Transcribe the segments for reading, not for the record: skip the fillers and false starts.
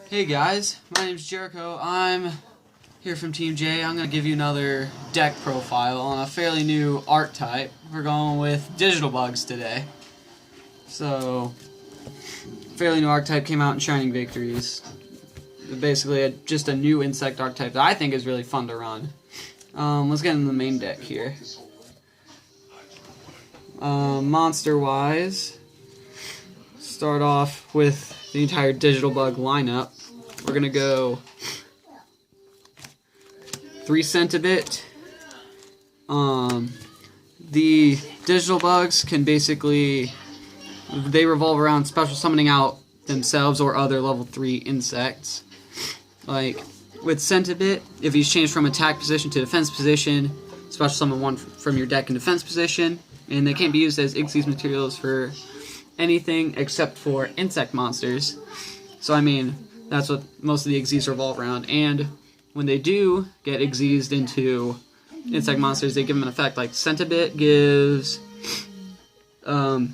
Hey guys, my name's Jericho. I'm here from Team J. I'm going to give you another deck profile on a fairly new archetype. We're going with digital bugs today. So, fairly new archetype came out in Shining Victories. Basically, just a new insect archetype that I think is really fun to run. Let's get into the main deck here. Monster-wise, start off with the entire digital bug lineup. We're gonna go 3 Centibit. The digital bugs can basically, they revolve around special summoning out themselves or other level 3 insects. Like with Centibit, if he's changed from attack position to defense position, special summon one from your deck in defense position, and they can't be used as Xyz materials for anything except for insect monsters. So I mean, that's what most of the Xyz revolve around. And when they do get Xyz'd into insect monsters, they give them an effect. Like Centibit gives the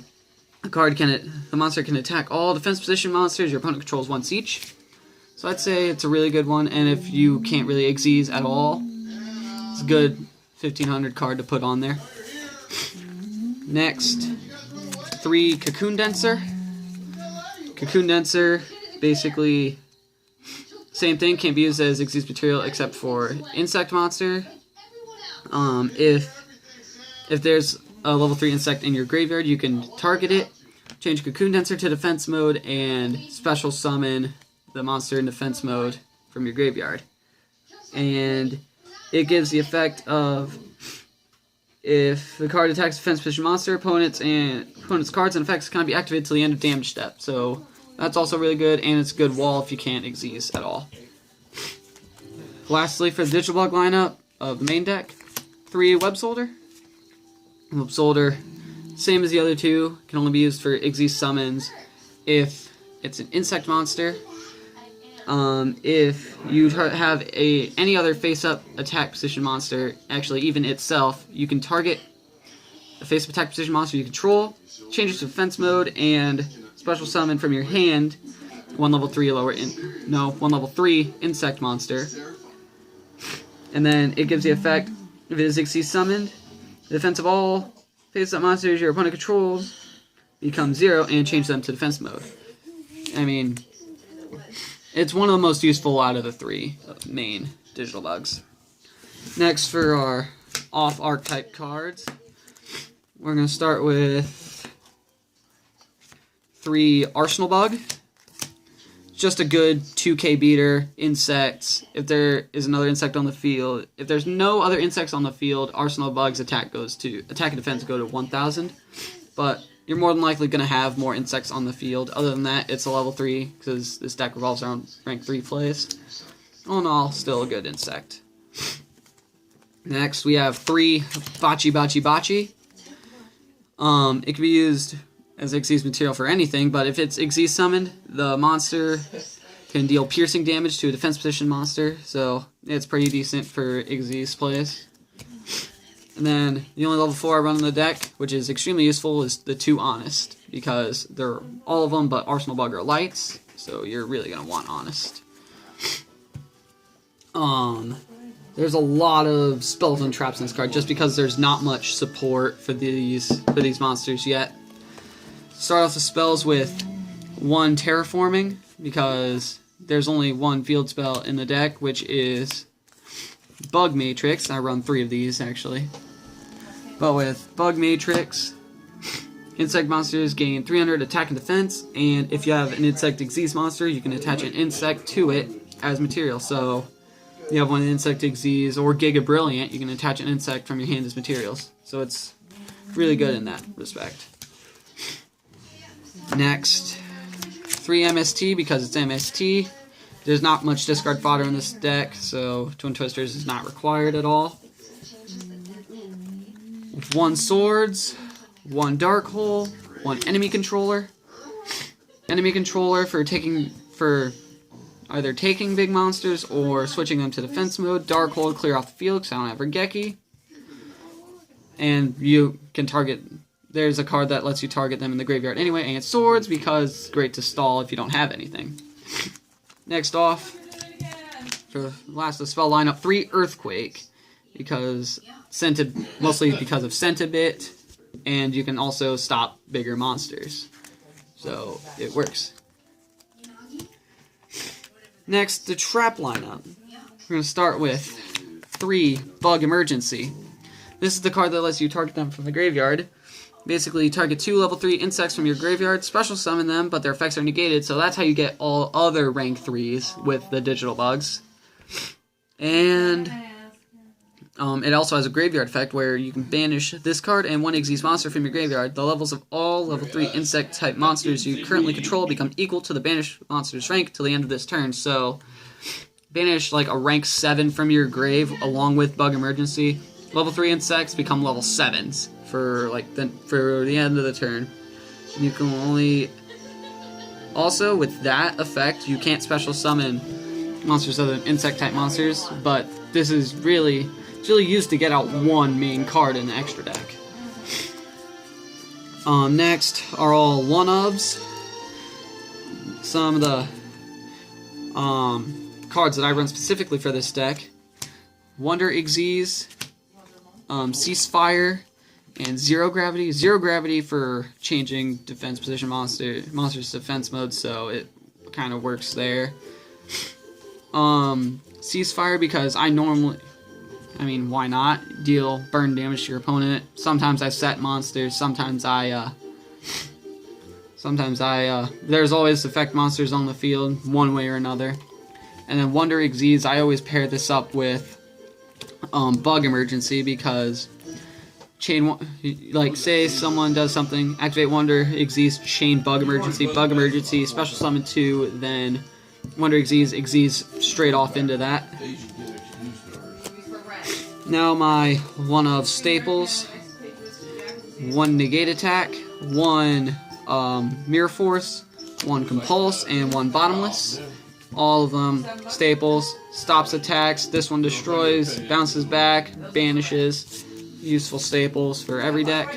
monster can attack all defense position monsters your opponent controls once each. So I'd say it's a really good one. And if you can't really Xyz at all, it's a good 1500 card to put on there. Next, 3 Cocoon Denser. Cocoon Denser, basically, same thing, can't be used as Xyz material except for insect monster. If there's a level 3 insect in your graveyard, you can target it, change Cocoon Denser to defense mode, and special summon the monster in defense mode from your graveyard. And it gives the effect of, if the card attacks defense position monster, opponent's cards and effects can't be activated till the end of damage step. So that's also really good, and it's a good wall if you can't Xyz at all. Lastly, for the digital bug lineup of the main deck, 3 Web Solder. Web Solder, same as the other 2, can only be used for Xyz summons if it's an insect monster. If you have any other face-up attack position monster, actually even itself, you can target a face-up attack position monster you control, change it to defense mode, and special summon from your hand one level 3 insect monster. And then it gives the effect, if it is Xyz summoned, the defense of all face-up monsters your opponent controls becomes 0 and change them to defense mode. I mean, it's one of the most useful out of the 3 main digital bugs. Next, for our off-archetype cards, we're going to start with 3 Arsenal Bug. Just a good 2k beater, insects. If there is another insect on the field, if there's no other insects on the field, Arsenal Bug's attack and defense go to 1000. But you're more than likely going to have more insects on the field. Other than that, it's a level 3, because this deck revolves around rank 3 plays. All in all, still a good insect. Next, we have 3 Bachi Bachi Bachi. It can be used as Xyz material for anything, but if it's Xyz summoned, the monster can deal piercing damage to a defense position monster, so it's pretty decent for Xyz plays. And then the only level 4 I run in the deck, which is extremely useful, is the 2 Honest, because they're all of them but Arsenal Bug are lights, so you're really going to want Honest. There's a lot of spells and traps in this card, just because there's not much support for these monsters yet. Start off the spells with 1 Terraforming, because there's only 1 field spell in the deck, which is Bug Matrix. I run 3 of these, actually. But with Bug Matrix, insect monsters gain 300 attack and defense, and if you have an insect Xyz monster, you can attach an insect to it as material. So, you have one insect Xyz or Giga Brilliant, you can attach an insect from your hand as materials. So it's really good in that respect. Next, 3 MST, because it's MST. There's not much discard fodder in this deck, so Twin Twisters is not required at all. 1 Swords, 1 Dark Hole, 1 Enemy Controller. Enemy Controller for either taking big monsters or switching them to defense mode. Dark Hole to clear off the field, because I don't have Regeki. And you can target, there's a card that lets you target them in the graveyard anyway, and it's Swords, because it's great to stall if you don't have anything. Next off, for last of the spell lineup, 3 Earthquake, mostly because of Centibit, and you can also stop bigger monsters. So it works. Next, the trap lineup. We're going to start with 3 Bug Emergency. This is the card that lets you target them from the graveyard. Basically, you target 2 level 3 insects from your graveyard, special summon them, but their effects are negated, so that's how you get all other rank 3s with the digital bugs. And it also has a graveyard effect where you can banish this card and 1 Xyz monster from your graveyard. The levels of all level 3 insect type monsters you currently control become equal to the banished monster's rank till the end of this turn. So, banish like a rank 7 from your grave along with Bug Emergency. Level 3 insects become level 7s for the end of the turn. You can only also with that effect you can't special summon monsters other than insect type monsters, but this is really used to get out 1 main card in the extra deck. Next are all 1-ofs. Some of the cards that I run specifically for this deck: Wonder Xyz, Ceasefire, and Zero Gravity. Zero Gravity for changing defense position monster's defense mode, so it kind of works there. Ceasefire because why not? Deal burn damage to your opponent. Sometimes I set monsters, sometimes there's always effect monsters on the field, one way or another. And then Wonder Xyz, I always pair this up with Bug Emergency because say someone does something, activate Wonder Xyz, chain Bug Emergency, special summon 2, then Wonder Xyz straight off into that. Now my 1-of staples: 1 Negate Attack, 1 Mirror Force, 1 Compulse, and 1 Bottomless. All of them staples. Stops attacks. This one destroys, bounces back, banishes. Useful staples for every deck.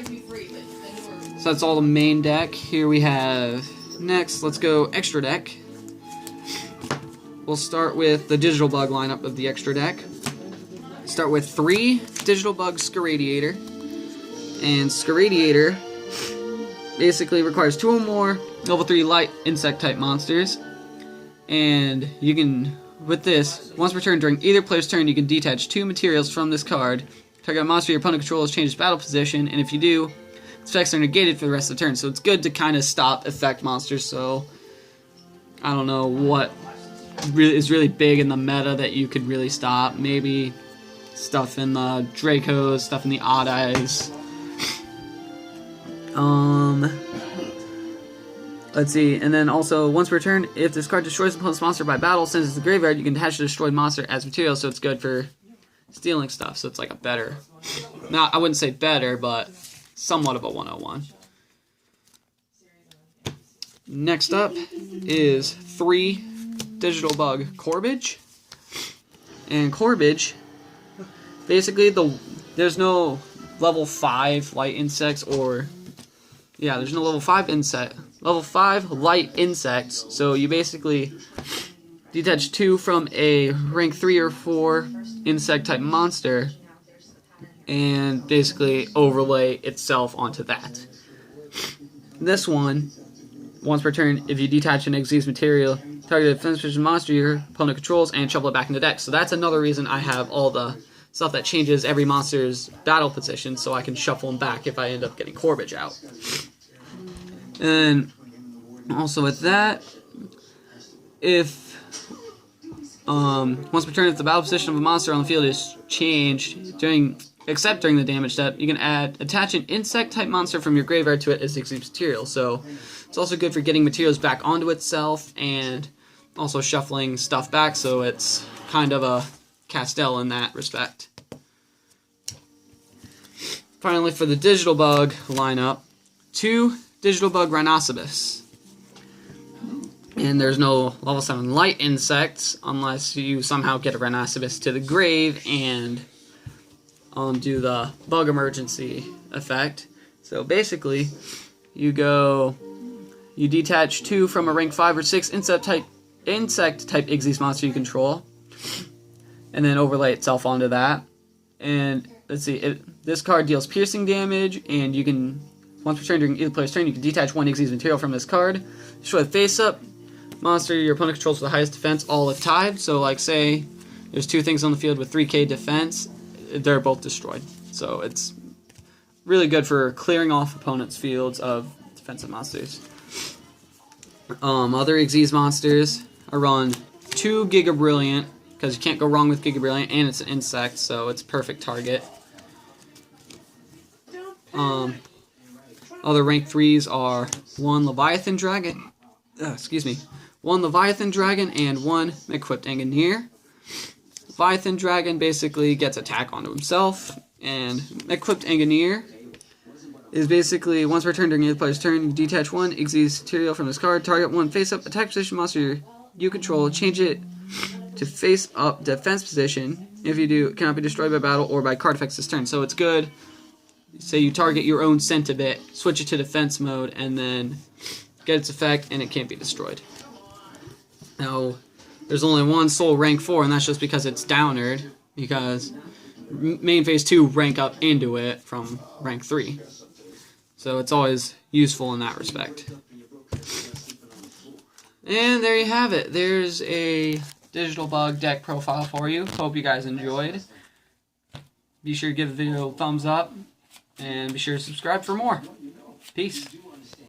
So that's all the main deck. Here we have, next, let's go extra deck. We'll start with the digital bug lineup of the extra deck. Start with 3 digital bug Scaradiator. And Scaradiator basically requires 2 or more level 3 light insect type monsters. And you can, with this, once per turn during either player's turn, you can detach 2 materials from this card. Target a monster your opponent controls changes battle position, and if you do, its effects are negated for the rest of the turn. So it's good to kind of stop effect monsters. So I don't know what is really big in the meta that you could really stop. Maybe stuff in the Dracos, stuff in the Odd Eyes. Let's see, and then also, once per turn, if this card destroys the opponent's monster by battle, sends it to the graveyard, you can attach the destroyed monster as material, so it's good for stealing stuff, so it's like a better, not, I wouldn't say better, but somewhat of a 101. Next up is 3 digital bug Corbage. And Corbage, basically there's no level 5 light insects there's no level 5 light insects, so you basically detach 2 from a rank 3 or 4 insect type monster and basically overlay itself onto that. This one, once per turn, if you detach an Xyz material, target a defense position monster your opponent controls and shuffle it back into deck. So that's another reason I have all the stuff that changes every monster's battle position, so I can shuffle them back if I end up getting Corbage out. And also with that, if once per turn, if the battle position of a monster on the field is changed except during the damage step, you can attach an insect type monster from your graveyard to it as Xyz material. So it's also good for getting materials back onto itself and also shuffling stuff back, so it's kind of a Castell in that respect. Finally, for the digital bug lineup, 2 digital bug Rhinoceros. And there's no level 7 light insects unless you somehow get a Rhinoceros to the grave and do the Bug Emergency effect. So basically, you detach 2 from a rank 5 or 6 insect type insect type Xyz monster you control, and then overlay itself onto that. And let's see, this card deals piercing damage, and you can, once per turn during either player's turn, you can detach one Xyz material from this card. Destroy the face-up monster your opponent controls with the highest defense, all if tied. So, like, say there's two things on the field with 3k defense, they're both destroyed. So it's really good for clearing off opponents' fields of defensive monsters. Other Xyz monsters, I run 2 Giga Brilliant, because you can't go wrong with Giga Brilliant, and it's an insect, so it's a perfect target. Other rank 3s are 1 Leviathan Dragon, one Leviathan Dragon and 1 equipped Engineer. Leviathan Dragon basically gets attack onto himself, and equipped Engineer is basically once per turn during the player's turn, you detach 1 Xyz material from this card, target 1 face-up attack position monster you control, change it to face-up defense position. If you do, it cannot be destroyed by battle or by card effects this turn. So it's good. Say you target your own Centibit, switch it to defense mode, and then get its effect, and it can't be destroyed. Now, there's only one soul rank 4, and that's just because it's downered, because main phase 2 rank up into it from rank 3. So it's always useful in that respect. And there you have it. There's a Digital Bug deck profile for you. Hope you guys enjoyed. Be sure to give the video a thumbs up, and be sure to subscribe for more. Peace.